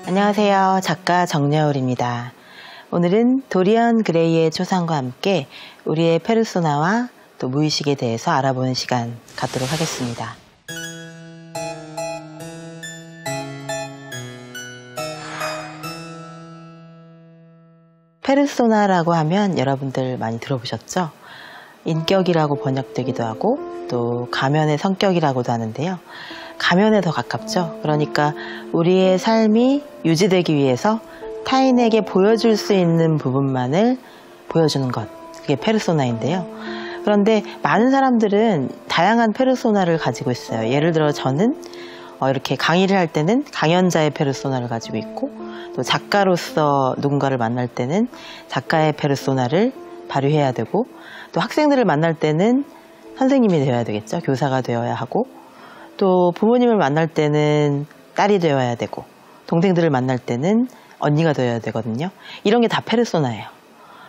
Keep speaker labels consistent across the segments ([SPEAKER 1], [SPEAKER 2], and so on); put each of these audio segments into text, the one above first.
[SPEAKER 1] 안녕하세요. 작가 정여울입니다. 오늘은 도리언 그레이의 초상과 함께 우리의 페르소나와 또 무의식에 대해서 알아보는 시간 갖도록 하겠습니다. 페르소나라고 하면 여러분들 많이 들어보셨죠? 인격이라고 번역되기도 하고 또 가면의 성격이라고도 하는데요. 가면에 더 가깝죠. 그러니까 우리의 삶이 유지되기 위해서 타인에게 보여줄 수 있는 부분만을 보여주는 것, 그게 페르소나인데요. 그런데 많은 사람들은 다양한 페르소나를 가지고 있어요. 예를 들어 저는 이렇게 강의를 할 때는 강연자의 페르소나를 가지고 있고, 또 작가로서 누군가를 만날 때는 작가의 페르소나를 발휘해야 되고, 또 학생들을 만날 때는 선생님이 되어야 되겠죠. 교사가 되어야 하고, 또 부모님을 만날 때는 딸이 되어야 되고, 동생들을 만날 때는 언니가 되어야 되거든요. 이런 게 다 페르소나예요.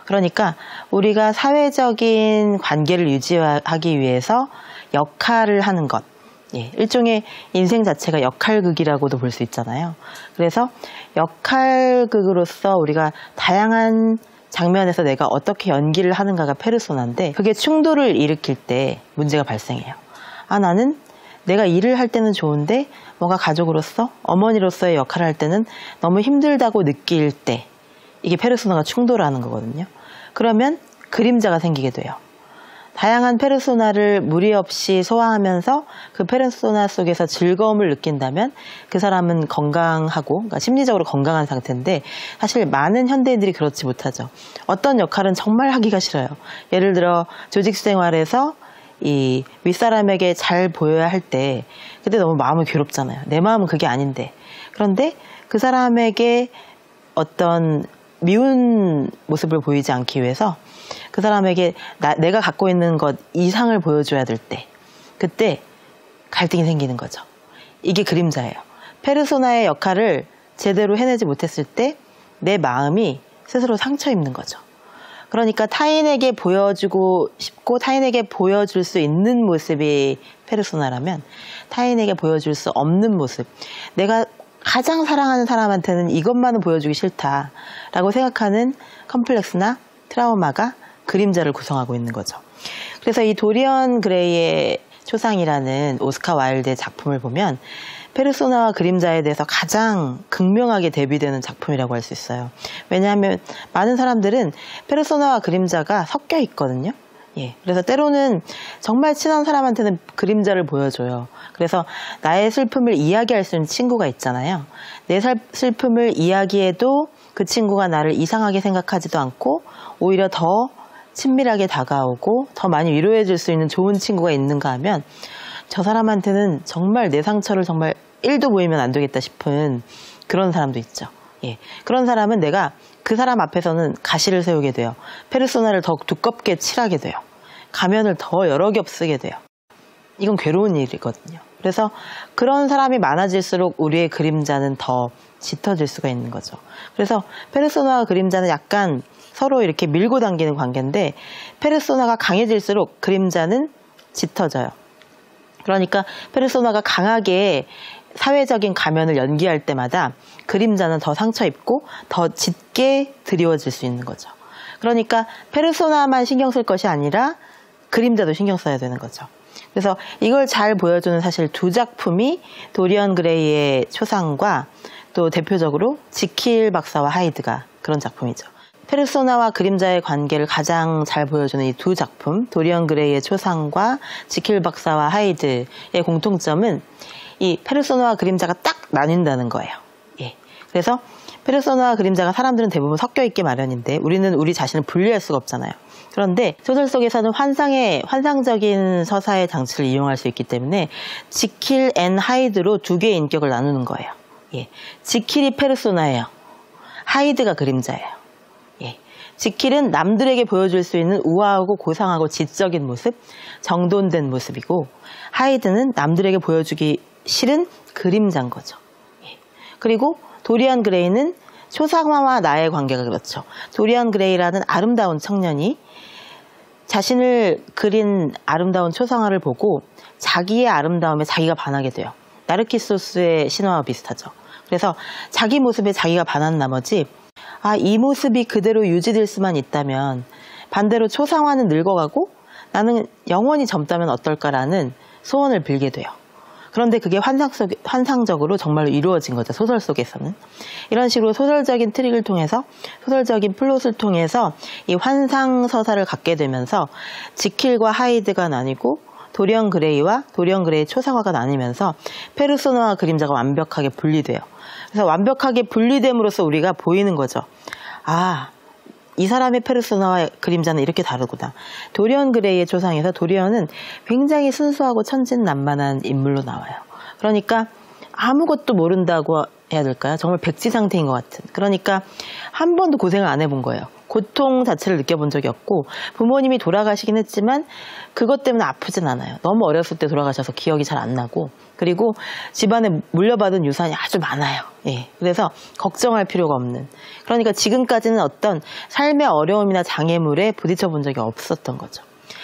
[SPEAKER 1] 그러니까 우리가 사회적인 관계를 유지하기 위해서 역할을 하는 것, 일종의 인생 자체가 역할극이라고도 볼 수 있잖아요. 그래서 역할극으로서 우리가 다양한 장면에서 내가 어떻게 연기를 하는가가 페르소나인데, 그게 충돌을 일으킬 때 문제가 발생해요. 나는 내가 일을 할 때는 좋은데 뭔가 가족으로서, 어머니로서의 역할을 할 때는 너무 힘들다고 느낄 때, 이게 페르소나가 충돌하는 거거든요. 그러면 그림자가 생기게 돼요. 다양한 페르소나를 무리 없이 소화하면서 그 페르소나 속에서 즐거움을 느낀다면 그 사람은 건강하고, 그러니까 심리적으로 건강한 상태인데, 사실 많은 현대인들이 그렇지 못하죠. 어떤 역할은 정말 하기가 싫어요. 예를 들어 조직 생활에서 이 윗사람에게 잘 보여야 할 때 그때 너무 마음이 괴롭잖아요. 내 마음은 그게 아닌데. 그런데 그 사람에게 어떤 미운 모습을 보이지 않기 위해서 그 사람에게 내가 갖고 있는 것 이상을 보여줘야 될 때, 그때 갈등이 생기는 거죠. 이게 그림자예요. 페르소나의 역할을 제대로 해내지 못했을 때 내 마음이 스스로 상처 입는 거죠. 그러니까 타인에게 보여주고 싶고 타인에게 보여줄 수 있는 모습이 페르소나라면, 타인에게 보여줄 수 없는 모습, 내가 가장 사랑하는 사람한테는 이것만은 보여주기 싫다라고 생각하는 컴플렉스나 트라우마가 그림자를 구성하고 있는 거죠. 그래서 이 도리언 그레이의 초상이라는 오스카 와일드의 작품을 보면 페르소나와 그림자에 대해서 가장 극명하게 대비되는 작품이라고 할 수 있어요. 왜냐하면 많은 사람들은 페르소나와 그림자가 섞여 있거든요. 그래서 때로는 정말 친한 사람한테는 그림자를 보여줘요. 그래서 나의 슬픔을 이야기할 수 있는 친구가 있잖아요. 내 슬픔을 이야기해도 그 친구가 나를 이상하게 생각하지도 않고 오히려 더 친밀하게 다가오고 더 많이 위로해 줄 수 있는 좋은 친구가 있는가 하면, 저 사람한테는 정말 내 상처를 정말 1도 보이면 안 되겠다 싶은 그런 사람도 있죠. 그런 사람은 내가 그 사람 앞에서는 가시를 세우게 돼요. 페르소나를 더 두껍게 칠하게 돼요. 가면을 더 여러 겹 쓰게 돼요. 이건 괴로운 일이거든요. 그래서 그런 사람이 많아질수록 우리의 그림자는 더 짙어질 수가 있는 거죠. 그래서 페르소나와 그림자는 약간 서로 이렇게 밀고 당기는 관계인데, 페르소나가 강해질수록 그림자는 짙어져요. 그러니까 페르소나가 강하게 사회적인 가면을 연기할 때마다 그림자는 더 상처 입고 더 짙게 드리워질 수 있는 거죠. 그러니까 페르소나만 신경 쓸 것이 아니라 그림자도 신경 써야 되는 거죠. 그래서 이걸 잘 보여주는 사실 두 작품이 도리언 그레이의 초상과, 또 대표적으로 지킬 박사와 하이드가 그런 작품이죠. 페르소나와 그림자의 관계를 가장 잘 보여주는 이 두 작품, 도리언 그레이의 초상과 지킬 박사와 하이드의 공통점은 이 페르소나와 그림자가 딱 나뉜다는 거예요. 그래서 페르소나와 그림자가 사람들은 대부분 섞여 있기 마련인데, 우리는 우리 자신을 분리할 수가 없잖아요. 그런데 소설 속에서는 환상적인 서사의 장치를 이용할 수 있기 때문에 지킬 앤 하이드로 두 개의 인격을 나누는 거예요. 지킬이 페르소나예요. 하이드가 그림자예요. 지킬은 남들에게 보여줄 수 있는 우아하고 고상하고 지적인 모습, 정돈된 모습이고, 하이드는 남들에게 보여주기 싫은 그림자인 거죠. 그리고 도리언 그레이는 초상화와 나의 관계가 그렇죠. 도리언 그레이라는 아름다운 청년이 자신을 그린 아름다운 초상화를 보고 자기의 아름다움에 자기가 반하게 돼요. 나르키소스의 신화와 비슷하죠. 그래서 자기 모습에 자기가 반한 나머지 이 모습이 그대로 유지될 수만 있다면 반대로 초상화는 늙어가고 나는 영원히 젊다면 어떨까라는 소원을 빌게 돼요. 그런데 그게 환상적으로 정말로 이루어진 거죠. 소설 속에서는. 이런 식으로 소설적인 트릭을 통해서, 소설적인 플롯을 통해서 이 환상서사를 갖게 되면서 지킬과 하이드가 나뉘고 도리언 그레이와 도리언 그레이의 초상화가 나뉘면서 페르소나와 그림자가 완벽하게 분리돼요. 그래서 완벽하게 분리됨으로써 우리가 보이는 거죠. 이 사람의 페르소나와 그림자는 이렇게 다르구나. 도리언 그레이의 초상에서 도리언은 굉장히 순수하고 천진난만한 인물로 나와요. 그러니까 아무것도 모른다고 해야 될까요? 정말 백지 상태인 것 같은. 그러니까 한 번도 고생을 안 해본 거예요. 고통 자체를 느껴본 적이 없고 부모님이 돌아가시긴 했지만 그것 때문에 아프진 않아요. 너무 어렸을 때 돌아가셔서 기억이 잘 안 나고, 그리고 집안에 물려받은 유산이 아주 많아요. 그래서 걱정할 필요가 없는, 그러니까 지금까지는 어떤 삶의 어려움이나 장애물에 부딪혀 본 적이 없었던 거죠.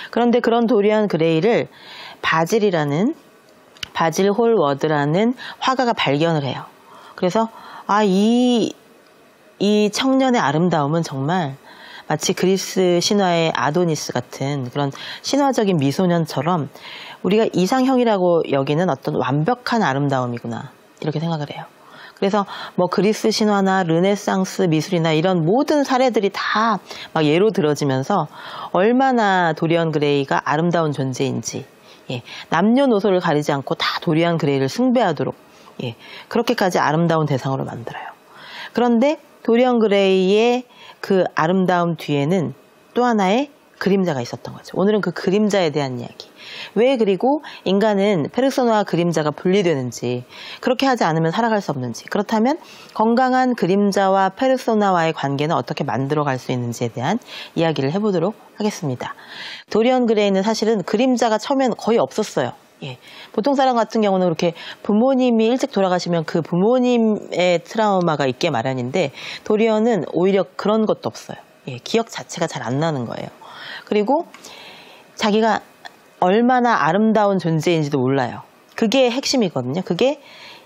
[SPEAKER 1] 그런데 그런 도리언 그레이를 바질 홀워드라는 화가가 발견을 해요. 그래서 이 청년의 아름다움은 정말 마치 그리스 신화의 아도니스 같은 그런 신화적인 미소년처럼 우리가 이상형이라고 여기는 어떤 완벽한 아름다움이구나, 이렇게 생각을 해요. 그래서 뭐 그리스 신화나 르네상스 미술이나 이런 모든 사례들이 다 막 예로 들어지면서 얼마나 도리언 그레이가 아름다운 존재인지, 남녀노소를 가리지 않고 다 도리언 그레이를 숭배하도록 그렇게까지 아름다운 대상으로 만들어요. 그런데 도리언 그레이의 그 아름다움 뒤에는 또 하나의 그림자가 있었던 거죠. 오늘은 그 그림자에 대한 이야기. 왜 그리고 인간은 페르소나와 그림자가 분리되는지, 그렇게 하지 않으면 살아갈 수 없는지, 그렇다면 건강한 그림자와 페르소나와의 관계는 어떻게 만들어갈 수 있는지에 대한 이야기를 해보도록 하겠습니다. 도리언 그레이는 사실은 그림자가 처음엔 거의 없었어요. 보통 사람 같은 경우는 그렇게 부모님이 일찍 돌아가시면 그 부모님의 트라우마가 있게 마련인데 도리언은 오히려 그런 것도 없어요. 기억 자체가 잘 안 나는 거예요. 그리고 자기가 얼마나 아름다운 존재인지도 몰라요. 그게 핵심이거든요. 그게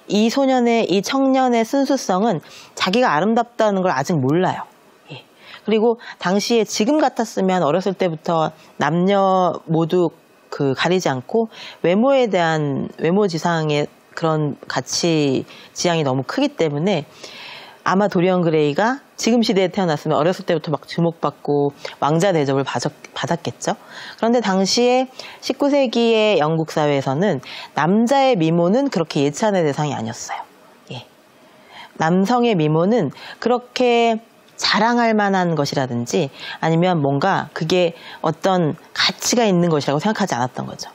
[SPEAKER 1] 이 청년의 순수성은 자기가 아름답다는 걸 아직 몰라요. 그리고 당시에 지금 같았으면 어렸을 때부터 남녀 모두 가리지 않고 외모에 대한 외모지상의 그런 가치 지향이 너무 크기 때문에 아마 도리언 그레이가 지금 시대에 태어났으면 어렸을 때부터 막 주목받고 왕자 대접을 받았겠죠. 그런데 당시에 19세기의 영국 사회에서는 남자의 미모는 그렇게 예찬의 대상이 아니었어요. 남성의 미모는 그렇게 자랑할 만한 것이라든지 아니면 뭔가 그게 어떤 가치가 있는 것이라고 생각하지 않았던 거죠.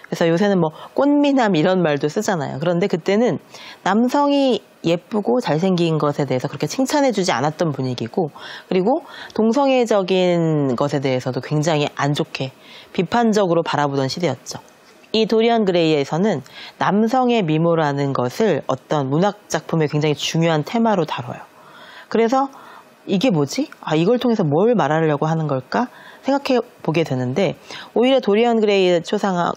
[SPEAKER 1] 그래서 요새는 뭐 꽃미남 이런 말도 쓰잖아요. 그런데 그때는 남성이 예쁘고 잘생긴 것에 대해서 그렇게 칭찬해주지 않았던 분위기고, 그리고 동성애적인 것에 대해서도 굉장히 안 좋게 비판적으로 바라보던 시대였죠. 이 도리언 그레이에서는 남성의 미모라는 것을 어떤 문학 작품의 굉장히 중요한 테마로 다뤄요. 그래서 이게 뭐지? 이걸 통해서 뭘 말하려고 하는 걸까? 생각해 보게 되는데, 오히려 도리언 그레이의 초상화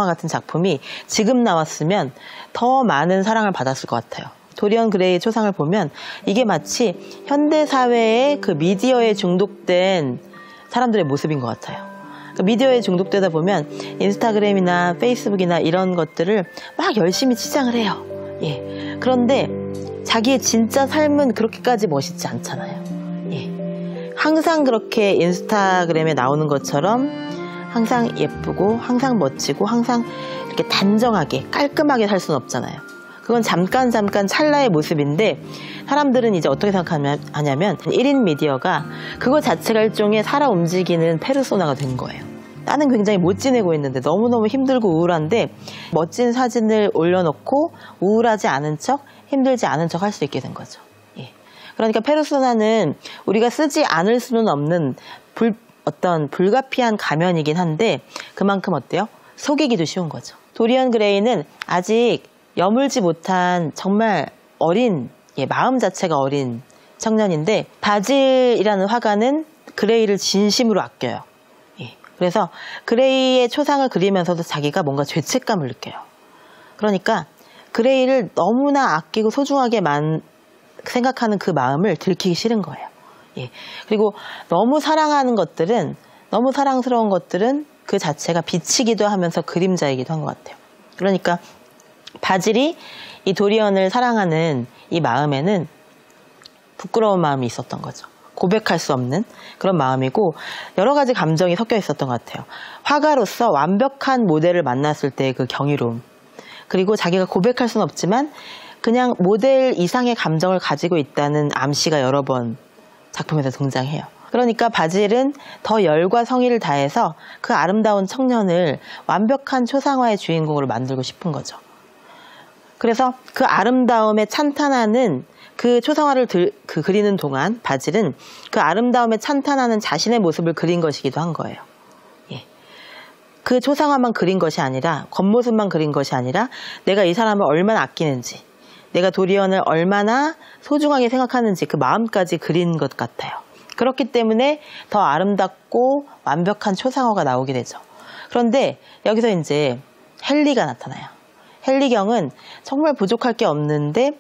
[SPEAKER 1] 같은 작품이 지금 나왔으면 더 많은 사랑을 받았을 것 같아요. 도리언 그레이의 초상을 보면 이게 마치 현대사회의 그 미디어에 중독된 사람들의 모습인 것 같아요. 그러니까 미디어에 중독되다 보면 인스타그램이나 페이스북이나 이런 것들을 막 열심히 치장을 해요. 그런데 자기의 진짜 삶은 그렇게까지 멋있지 않잖아요. 항상 그렇게 인스타그램에 나오는 것처럼 항상 예쁘고 항상 멋지고 항상 이렇게 단정하게 깔끔하게 살 수는 없잖아요. 그건 잠깐 찰나의 모습인데 사람들은 이제 어떻게 생각하냐면 1인 미디어가 그거 자체가 일종의 살아 움직이는 페르소나가 된 거예요. 나는 굉장히 못 지내고 있는데 너무너무 힘들고 우울한데 멋진 사진을 올려놓고 우울하지 않은 척, 힘들지 않은 척 할 수 있게 된 거죠. 그러니까 페르소나는 우리가 쓰지 않을 수는 없는 어떤 불가피한 가면이긴 한데 그만큼 어때요? 속이기도 쉬운 거죠. 도리언 그레이는 아직 여물지 못한 정말 어린, 마음 자체가 어린 청년인데 바질이라는 화가는 그레이를 진심으로 아껴요. 그래서 그레이의 초상을 그리면서도 자기가 뭔가 죄책감을 느껴요. 그러니까 그레이를 너무나 아끼고 소중하게 생각하는 그 마음을 들키기 싫은 거예요. 예. 그리고 너무 사랑하는 것들은, 너무 사랑스러운 것들은 그 자체가 빛이기도 하면서 그림자이기도 한 것 같아요. 그러니까 바질이 이 도리언을 사랑하는 이 마음에는 부끄러운 마음이 있었던 거죠. 고백할 수 없는 그런 마음이고 여러 가지 감정이 섞여 있었던 것 같아요. 화가로서 완벽한 모델을 만났을 때의 그 경이로움, 그리고 자기가 고백할 수는 없지만 그냥 모델 이상의 감정을 가지고 있다는 암시가 여러 번 작품에서 등장해요. 그러니까 바질은 더 열과 성의를 다해서 그 아름다운 청년을 완벽한 초상화의 주인공으로 만들고 싶은 거죠. 그래서 그 아름다움에 찬탄하는 그 초상화를 그리는 동안 바질은 그 아름다움에 찬탄하는 자신의 모습을 그린 것이기도 한 거예요. 예. 그 초상화만 그린 것이 아니라, 겉모습만 그린 것이 아니라 내가 이 사람을 얼마나 아끼는지, 내가 도리언을 얼마나 소중하게 생각하는지 그 마음까지 그린 것 같아요. 그렇기 때문에 더 아름답고 완벽한 초상화가 나오게 되죠. 그런데 여기서 이제 헨리가 나타나요. 헨리경은 정말 부족할 게 없는데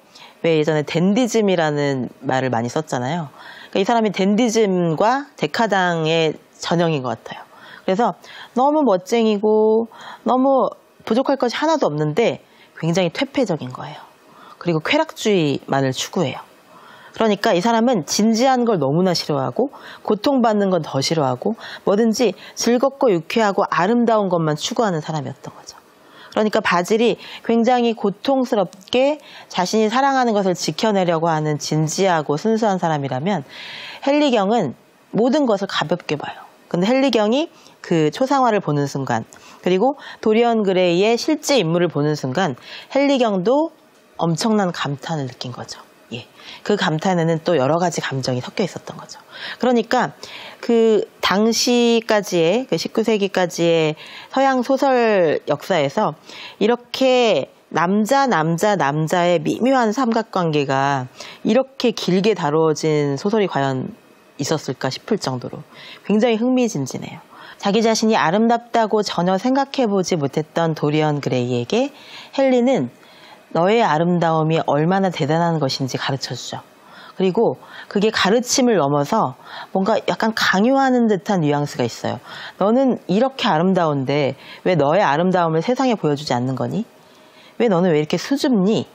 [SPEAKER 1] 왜 예전에 댄디즘이라는 말을 많이 썼잖아요. 그러니까 이 사람이 댄디즘과 데카당의 전형인 것 같아요. 그래서 너무 멋쟁이고 너무 부족할 것이 하나도 없는데 굉장히 퇴폐적인 거예요. 그리고 쾌락주의만을 추구해요. 그러니까 이 사람은 진지한 걸 너무나 싫어하고 고통받는 건 더 싫어하고 뭐든지 즐겁고 유쾌하고 아름다운 것만 추구하는 사람이었던 거죠. 그러니까 바질이 굉장히 고통스럽게 자신이 사랑하는 것을 지켜내려고 하는 진지하고 순수한 사람이라면 헨리경은 모든 것을 가볍게 봐요. 근데 헨리경이 그 초상화를 보는 순간, 그리고 도리언 그레이의 실제 인물을 보는 순간 헨리경도 엄청난 감탄을 느낀 거죠. 예. 그 감탄에는 또 여러 가지 감정이 섞여 있었던 거죠. 그러니까 그 당시까지의, 그 19세기까지의 서양 소설 역사에서 이렇게 남자의 미묘한 삼각관계가 이렇게 길게 다루어진 소설이 과연 있었을까 싶을 정도로 굉장히 흥미진진해요. 자기 자신이 아름답다고 전혀 생각해보지 못했던 도리언 그레이에게 헨리는 너의 아름다움이 얼마나 대단한 것인지 가르쳐주죠. 그리고 그게 가르침을 넘어서 뭔가 약간 강요하는 듯한 뉘앙스가 있어요. 너는 이렇게 아름다운데 왜 너의 아름다움을 세상에 보여주지 않는 거니? 왜 너는 왜 이렇게 수줍니?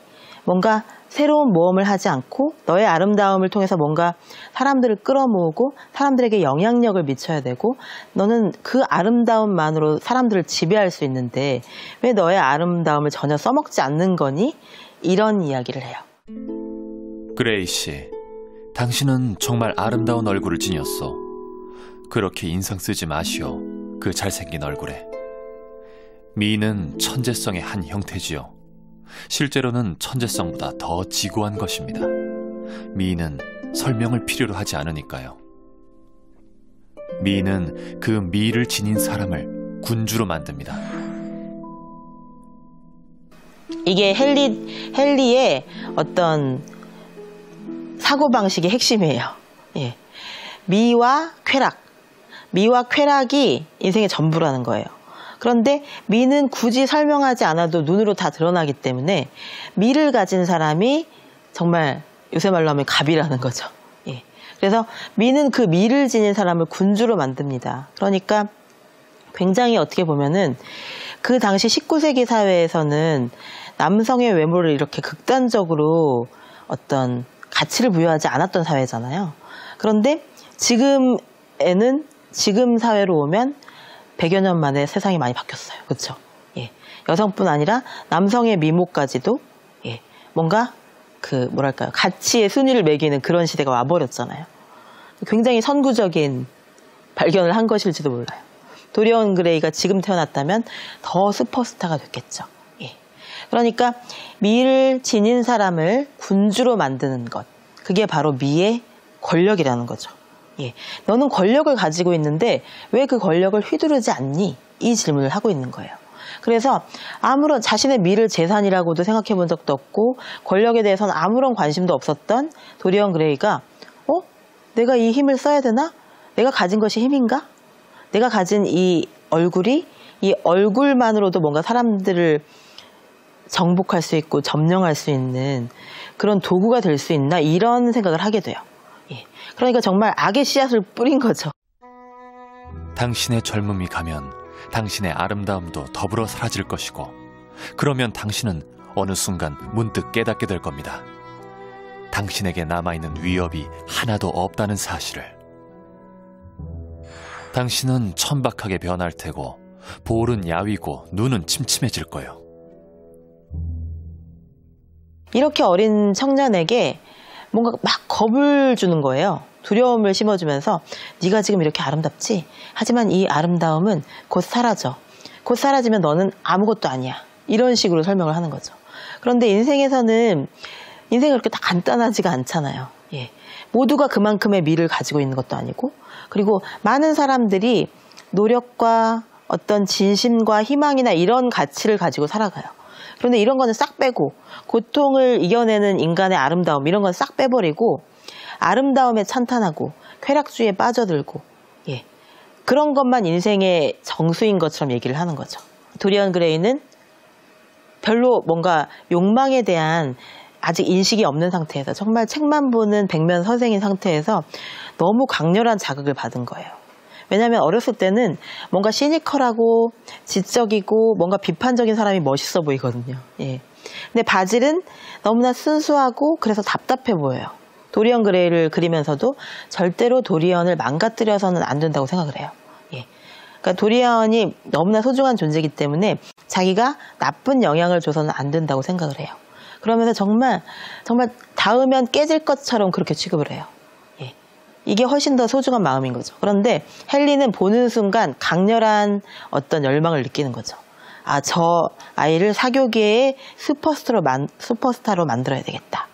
[SPEAKER 1] 뭔가 새로운 모험을 하지 않고 너의 아름다움을 통해서 뭔가 사람들을 끌어모으고 사람들에게 영향력을 미쳐야 되고 너는 그 아름다움만으로 사람들을 지배할 수 있는데 왜 너의 아름다움을 전혀 써먹지 않는 거니? 이런 이야기를 해요.
[SPEAKER 2] 그레이 씨, 당신은 정말 아름다운 얼굴을 지녔어. 그렇게 인상 쓰지 마시오. 그 잘생긴 얼굴에. 미는 천재성의 한 형태지요. 실제로는 천재성보다 더 지고한 것입니다. 미는 설명을 필요로 하지 않으니까요. 미는 그 미를 지닌 사람을 군주로 만듭니다.
[SPEAKER 1] 이게 헨리의 어떤 사고방식의 핵심이에요. 예. 미와 쾌락이 인생의 전부라는 거예요. 그런데 미는 굳이 설명하지 않아도 눈으로 다 드러나기 때문에 미를 가진 사람이 정말 요새 말로 하면 갑이라는 거죠. 예. 그래서 미는 그 미를 지닌 사람을 군주로 만듭니다. 그러니까 굉장히 어떻게 보면은 그 당시 19세기 사회에서는 남성의 외모를 이렇게 극단적으로 어떤 가치를 부여하지 않았던 사회잖아요. 그런데 지금 사회로 오면 100여 년 만에 세상이 많이 바뀌었어요. 그렇죠? 예. 여성뿐 아니라 남성의 미모까지도 예. 뭔가 그 뭐랄까요? 가치의 순위를 매기는 그런 시대가 와버렸잖아요. 굉장히 선구적인 발견을 한 것일지도 몰라요. 도리언 그레이가 지금 태어났다면 더 슈퍼스타가 됐겠죠. 예. 그러니까 미를 지닌 사람을 군주로 만드는 것, 그게 바로 미의 권력이라는 거죠. 예. 너는 권력을 가지고 있는데 왜 그 권력을 휘두르지 않니? 이 질문을 하고 있는 거예요. 그래서 아무런 자신의 미를 재산이라고도 생각해 본 적도 없고 권력에 대해서는 아무런 관심도 없었던 도리언 그레이가 내가 이 힘을 써야 되나? 내가 가진 것이 힘인가? 내가 가진 이 얼굴만으로도 뭔가 사람들을 정복할 수 있고 점령할 수 있는 그런 도구가 될 수 있나 이런 생각을 하게 돼요. 예. 그러니까 정말 악의 씨앗을 뿌린 거죠.
[SPEAKER 2] 당신의 젊음이 가면 당신의 아름다움도 더불어 사라질 것이고, 그러면 당신은 어느 순간 문득 깨닫게 될 겁니다. 당신에게 남아있는 위협이 하나도 없다는 사실을. 당신은 천박하게 변할 테고 볼은 야위고 눈은 침침해질 거예요.
[SPEAKER 1] 이렇게 어린 청년에게 뭔가 막 겁을 주는 거예요. 두려움을 심어주면서 네가 지금 이렇게 아름답지? 하지만 이 아름다움은 곧 사라져. 곧 사라지면 너는 아무것도 아니야. 이런 식으로 설명을 하는 거죠. 그런데 인생에서는 인생이 그렇게 다 간단하지가 않잖아요. 예. 모두가 그만큼의 미를 가지고 있는 것도 아니고, 그리고 많은 사람들이 노력과 어떤 진심과 희망이나 이런 가치를 가지고 살아가요. 그런데 이런 거는 싹 빼고, 고통을 이겨내는 인간의 아름다움 이런 건 싹 빼버리고 아름다움에 찬탄하고 쾌락주의에 빠져들고, 예, 그런 것만 인생의 정수인 것처럼 얘기를 하는 거죠. 도리언 그레이는 별로 뭔가 욕망에 대한 아직 인식이 없는 상태에서, 정말 책만 보는 백면 선생인 상태에서 너무 강렬한 자극을 받은 거예요. 왜냐하면 어렸을 때는 뭔가 시니컬하고 지적이고 뭔가 비판적인 사람이 멋있어 보이거든요. 예. 근데 바질은 너무나 순수하고 그래서 답답해 보여요. 도리언 그레이를 그리면서도 절대로 도리언을 망가뜨려서는 안 된다고 생각을 해요. 예. 그러니까 도리언이 너무나 소중한 존재이기 때문에 자기가 나쁜 영향을 줘서는 안 된다고 생각을 해요. 그러면서 정말 닿으면 깨질 것처럼 그렇게 취급을 해요. 예. 이게 훨씬 더 소중한 마음인 거죠. 그런데 헨리는 보는 순간 강렬한 어떤 열망을 느끼는 거죠. 아, 저 아이를 사교계의 슈퍼스타로 만들어야 되겠다.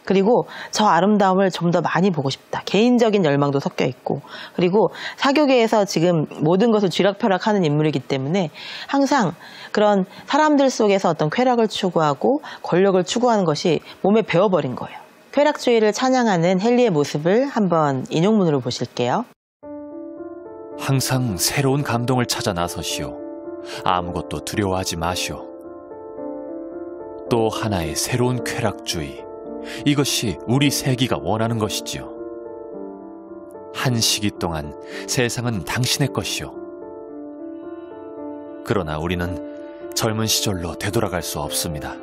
[SPEAKER 1] 그리고 저 아름다움을 좀 더 많이 보고 싶다. 개인적인 열망도 섞여 있고, 그리고 사교계에서 지금 모든 것을 쥐락펴락하는 인물이기 때문에 항상 그런 사람들 속에서 어떤 쾌락을 추구하고 권력을 추구하는 것이 몸에 배어버린 거예요. 쾌락주의를 찬양하는 헨리의 모습을 한번 인용문으로 보실게요.
[SPEAKER 2] 항상 새로운 감동을 찾아 나서시오. 아무것도 두려워하지 마시오. 또 하나의 새로운 쾌락주의. 이것이 우리 세기가 원하는 것이지요. 한 시기 동안 세상은 당신의 것이요. 그러나 우리는 젊은 시절로 되돌아갈 수 없습니다.